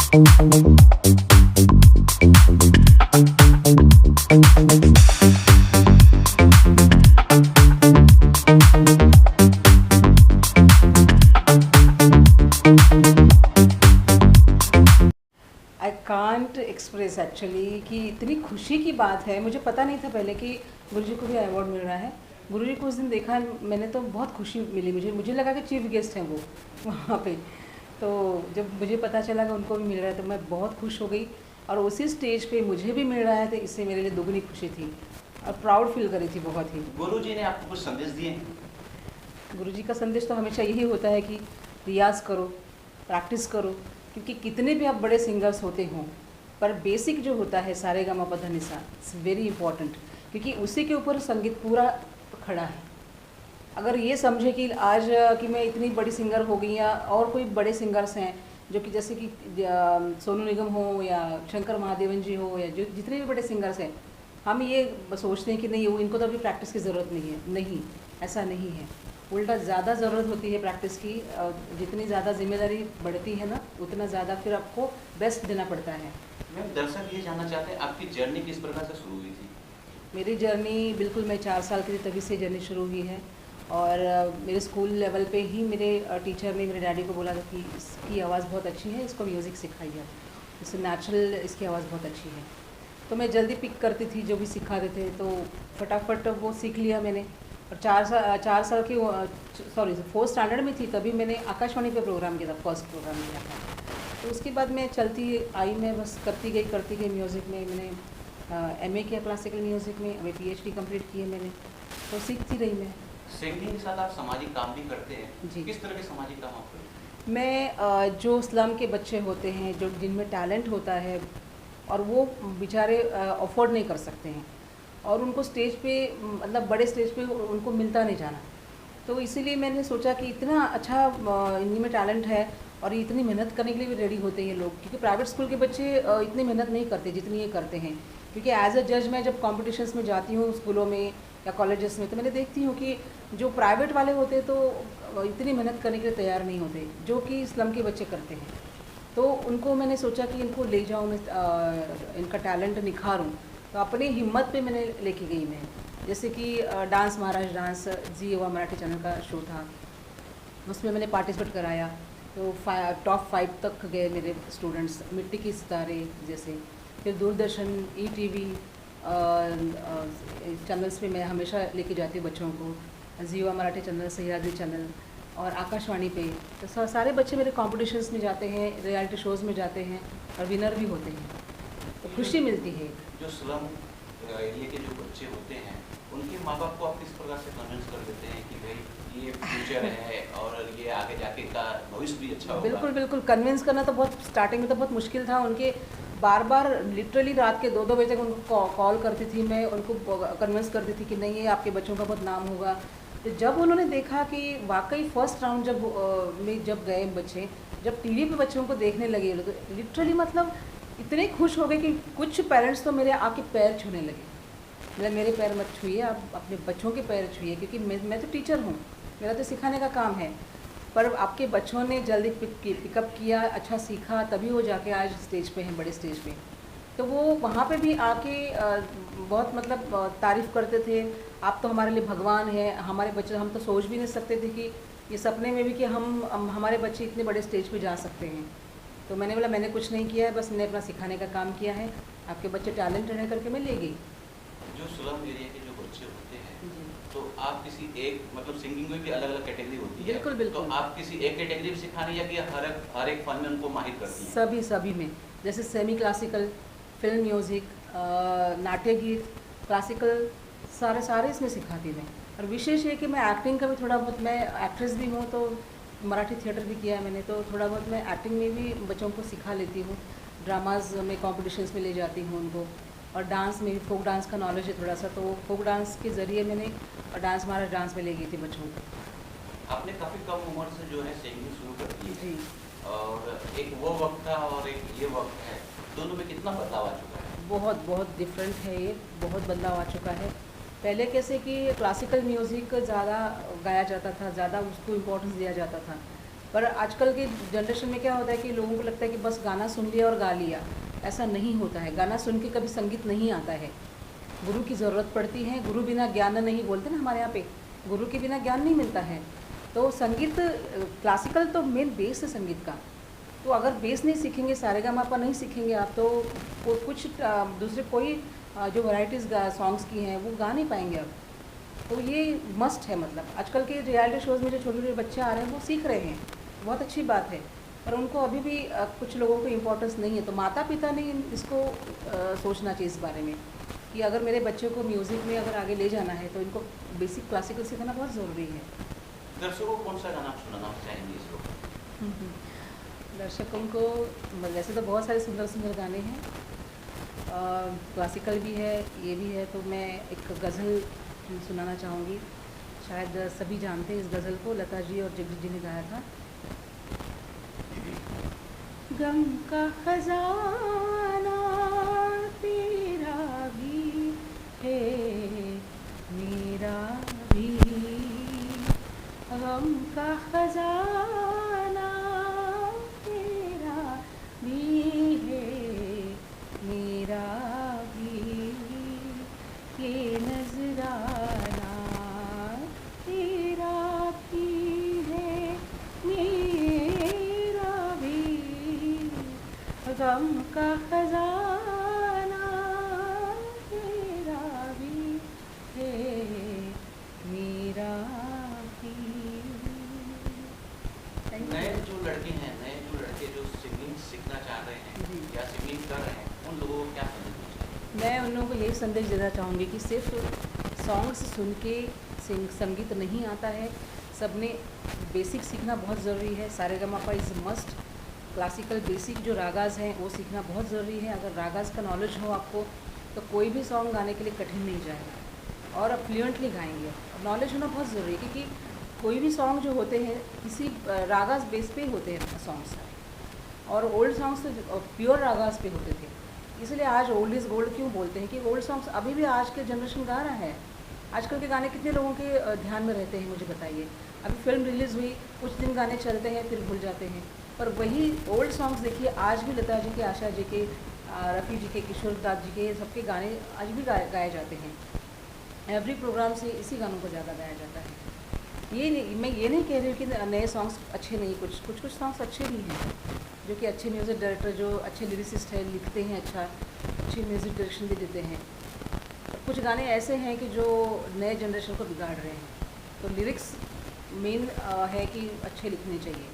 I can't express actually कि इतनी खुशी की बात है। मुझे पता नहीं था पहले कि गुरुजी को भी अवार्ड मिल रहा है। गुरुजी को उस दिन देखा मैंने तो बहुत खुशी मिली। मुझे लगा कि चीफ गेस्ट हैं वो वहाँ पे। तो जब मुझे पता चला कि उनको भी मिल रहा है तो मैं बहुत खुश हो गई, और उसी स्टेज पे मुझे भी मिल रहा है तो इससे मेरे लिए दुगनी खुशी थी और प्राउड फील करी थी बहुत ही। गुरुजी ने आपको कुछ संदेश दिए हैं? गुरुजी का संदेश तो हमेशा यही होता है कि रियाज़ करो, प्रैक्टिस करो, क्योंकि कितने भी आप बड़े सिंगर्स होते हों पर बेसिक जो होता है सारे गा मा पा धा नि सा, इट्स वेरी इंपॉर्टेंट, क्योंकि उसी के ऊपर संगीत पूरा खड़ा है। अगर ये समझे कि आज कि मैं इतनी बड़ी सिंगर हो गई या और कोई बड़े सिंगर्स हैं जो कि जैसे कि सोनू निगम हो या शंकर महादेवन जी हो या जो जितने भी बड़े सिंगर्स हैं, हम ये सोचते हैं कि नहीं वो इनको तो अभी प्रैक्टिस की ज़रूरत नहीं है। नहीं, ऐसा नहीं है। उल्टा ज़्यादा ज़रूरत होती है प्रैक्टिस की। जितनी ज़्यादा जिम्मेदारी बढ़ती है ना उतना ज़्यादा फिर आपको बेस्ट देना पड़ता है। मैम, दर्शक ये जानना चाहते हैं आपकी जर्नी किस प्रकार से शुरू हुई थी? मेरी जर्नी बिल्कुल, मैं 4 साल की थी तभी से जर्नी शुरू हुई है। और मेरे स्कूल लेवल पे ही मेरे टीचर ने मेरे डैडी को बोला था कि इसकी आवाज़ बहुत अच्छी है, इसको म्यूज़िक सिखाइए, इससे नेचुरल इसकी आवाज़ बहुत अच्छी है। तो मैं जल्दी पिक करती थी जो भी सिखाते थे, तो फटाफट वो सीख लिया मैंने। और 4 साल की सॉरी 4th स्टैंडर्ड में थी तभी मैंने आकाशवाणी पे प्रोग्राम किया था, फर्स्ट प्रोग्राम किया था। तो उसके बाद मैं चलती आई, मैं बस करती गई म्यूज़िक में। मैंने MA किया क्लासिकल म्यूज़िक में, अभी PhD कंप्लीट की है मैंने, तो सीखती रही मैं। सिंगिंग के साथ आप सामाजिक काम भी करते हैं जी। किस तरह के सामाजिक काम आप करते हैं? मैं जो स्लम के बच्चे होते हैं, जो जिनमें टैलेंट होता है और वो बेचारे अफोर्ड नहीं कर सकते हैं और उनको स्टेज पे मतलब बड़े स्टेज पे उनको मिलता नहीं जाना, तो इसीलिए मैंने सोचा कि इतना अच्छा इनमें टैलेंट है और ये इतनी मेहनत करने के लिए भी रेडी होते हैं लोग, क्योंकि प्राइवेट स्कूल के बच्चे इतनी मेहनत नहीं करते जितनी ये करते हैं। क्योंकि एज अ जज मैं जब कॉम्पिटिशन्स में जाती हूँ स्कूलों में या कॉलेजेस में, तो मैंने देखती हूँ कि जो प्राइवेट वाले होते हैं तो इतनी मेहनत करने के लिए तैयार नहीं होते जो कि स्लम के बच्चे करते हैं। तो उनको मैंने सोचा कि इनको ले जाऊँ मैं, इनका टैलेंट निखारूँ, तो अपनी हिम्मत पे मैंने लेके गई मैं। जैसे कि डांस महाराज डांस जी युवा मराठी चैनल का शो था, उसमें मैंने पार्टिसिपेट कराया, तो टॉप 5 तक गए मेरे स्टूडेंट्स। मिट्टी की सितारे जैसे, फिर दूरदर्शन ETV चैनल्स पे मैं हमेशा लेके जाती हूँ बच्चों को, जी युवा मराठी चैनल, सह्याद्री चैनल और आकाशवाणी पे। तो सारे बच्चे मेरे कॉम्पिटिशन्स में जाते हैं, रियलिटी शोज़ में जाते हैं और विनर भी होते हैं, तो खुशी मिलती है। जो स्लम एरिया के जो बच्चे होते हैं उनके माँ बाप को आप किस प्रकार से कन्विंस कर देते हैं कि भाई ये फ्यूचर है और ये आगे जाके का भविष्य भी अच्छा होगा? बिल्कुल बिल्कुल, कन्विंस करना तो बहुत स्टार्टिंग में तो बहुत मुश्किल था। उनके बार बार लिटरली रात के 2-2 बजे तक उनको कॉल करती थी मैं, उनको कन्विंस करती थी कि नहीं ये आपके बच्चों का बहुत नाम होगा। तो जब उन्होंने देखा कि वाकई फर्स्ट राउंड जब गए बच्चे, जब टीवी पे बच्चों को देखने लगे, तो लिटरली मतलब इतने खुश हो गए कि कुछ पेरेंट्स तो मेरे आके पैर छूने लगे। मतलब मेरे पैर मत छूइए, आप अपने बच्चों के पैर छूइए, क्योंकि मैं तो टीचर हूँ, मेरा तो सिखाने का काम है। पर आपके बच्चों ने जल्दी पिकअप किया, अच्छा सीखा, तभी वो जाके आज स्टेज पे हैं, बड़े स्टेज पे। तो वो वहाँ पे भी आके बहुत मतलब तारीफ़ करते थे, आप तो हमारे लिए भगवान हैं, हमारे बच्चे, हम तो सोच भी नहीं सकते थे कि ये सपने में भी कि हमारे बच्चे इतने बड़े स्टेज पे जा सकते हैं। तो मैंने बोला मैंने कुछ नहीं किया है, बस मैंने अपना सिखाने का काम किया है, आपके बच्चे टैलेंटेड है करके मैं ले गई। जो स्लम एरिया के जो बच्चे होते हैं तो आप किसी एक मतलब सिंगिंग में भी अलग अलग कैटेगरी होती है? बिल्कुल बिल्कुल। तो आप किसी एक कैटेगरी में सिखाने या कि हर एक फन में उनको माहिर करती हैं? सभी में, जैसे सेमी क्लासिकल, फिल्म म्यूज़िक, नाट्य गीत, क्लासिकल, सारे इसमें सिखाती मैं। और विशेष ये कि मैं एक्टिंग का भी थोड़ा बहुत, मैं एक्ट्रेस भी हूँ, तो मराठी थिएटर भी किया है मैंने, तो थोड़ा बहुत मैं एक्टिंग में भी बच्चों को सिखा लेती हूँ। ड्रामाज में कॉम्पिटिशन्स में ले जाती हूँ उनको, और डांस में भी फोक डांस का नॉलेज है थोड़ा सा, तो फोक डांस के ज़रिए मैंने डांस महाराज डांस में ले गई थी बच्चों को। आपने काफ़ी कम उम्र से जो है सिंगिंग शुरू कर दी है जी। और एक वो वक्त था और एक ये वक्त है, दोनों में कितना बदलाव आ चुका है? बहुत डिफरेंट है ये, बहुत बदलाव आ चुका है। पहले कैसे कि क्लासिकल म्यूज़िक ज़्यादा गाया जाता था, ज़्यादा उसको इम्पोर्टेंस दिया जाता था, पर आजकल के जनरेशन में क्या होता है कि लोगों को लगता है कि बस गाना सुन लिया और गा लिया। ऐसा नहीं होता है, गाना सुन के कभी संगीत नहीं आता है, गुरु की ज़रूरत पड़ती है। गुरु बिना ज्ञान नहीं बोलते ना हमारे यहाँ पे, गुरु के बिना ज्ञान नहीं मिलता है। तो संगीत क्लासिकल तो मेन बेस है संगीत का। तो अगर बेस नहीं सीखेंगे, सारेगामापा नहीं सीखेंगे आप, तो कुछ दूसरे कोई जो वैराइटीज़ सॉन्ग्स की हैं वो गा नहीं पाएंगे आप। तो ये मस्ट है। मतलब आजकल के रियलिटी शोज़ में जो छोटे छोटे बच्चे आ रहे हैं वो सीख रहे हैं, बहुत अच्छी बात है, पर उनको अभी भी कुछ लोगों को इम्पोर्टेंस नहीं है। तो माता पिता ने इसको सोचना चाहिए इस बारे में कि अगर मेरे बच्चे को म्यूज़िक में अगर आगे ले जाना है तो इनको बेसिक क्लासिकल सीखना बहुत ज़रूरी है। दर्शकों को कौन सा गाना आप सुनाना चाहेंगे इस वक्त? दर्शकों को वैसे तो बहुत सारे सुंदर सुंदर गाने हैं, क्लासिकल भी है, ये भी है। तो मैं एक गज़ल सुनाना चाहूँगी। शायद सभी जानते हैं इस गज़ल को, लता जी और जगजीत जी ने गाया था। गम का खजाना तेरा भी है, मेरा भी, गम का खजाना तेरा भी है, मेरा भी, ये नजराना तेरा भी है, मेरा भी, गम का खजाना तेरा भी है, मेरा भी। नए जो लड़के जो सिंगिंग सीखना चाह रहे हैं जी। या सिंगिंग कर रहे हैं, उन लोगों को क्या संदेश देना चाहिए? मैं उन लोगों को यही संदेश देना चाहूँगी कि सिर्फ सॉन्ग्स सुन के संगीत नहीं आता है, सबने बेसिक सीखना बहुत ज़रूरी है। Sa re ga ma pa is must. Classical basic जो रागाज़ हैं वो सीखना बहुत ज़रूरी है। अगर रागाज़ का नॉलेज हो आपको तो कोई भी सॉन्ग गाने के लिए कठिन नहीं जाएगा और आप फ्लुएंटली गाएंगे। नॉलेज होना बहुत ज़रूरी है क्योंकि कोई भी सॉन्ग जो होते हैं किसी रागाज़ बेस पे ही होते हैं सॉन्ग्स, और ओल्ड सॉन्ग्स तो प्योर रागाज़ पे होते थे। इसलिए आज ओल्ड इज़ गोल्ड क्यों बोलते हैं कि ओल्ड सॉन्ग्स अभी भी आज के जनरेशन गा रहा है। आजकल के गाने कितने लोगों के ध्यान में रहते हैं मुझे बताइए। अभी फिल्म रिलीज़ हुई, कुछ दिन गाने चलते हैं फिर भूल जाते हैं, पर वही ओल्ड सॉन्ग्स देखिए आज भी लता जी के, आशा जी के, रफ़ी जी के, किशोर दास जी के, सबके गाने आज भी गाए जाते हैं। एवरी प्रोग्राम से इसी गानों को ज़्यादा गाया जाता है। ये नहीं, मैं ये नहीं कह रही हूँ कि नए सॉन्ग्स अच्छे नहीं, कुछ सॉन्ग्स अच्छे भी हैं जो कि अच्छे म्यूज़िक डायरेक्टर, जो अच्छे लिरिसिस्ट हैं, लिखते हैं, अच्छी म्यूज़िक डायरेक्शन भी देते हैं। कुछ गाने ऐसे हैं कि जो नए जनरेशन को बिगाड़ रहे हैं। तो लिरिक्स मेन है कि अच्छे लिखने चाहिए।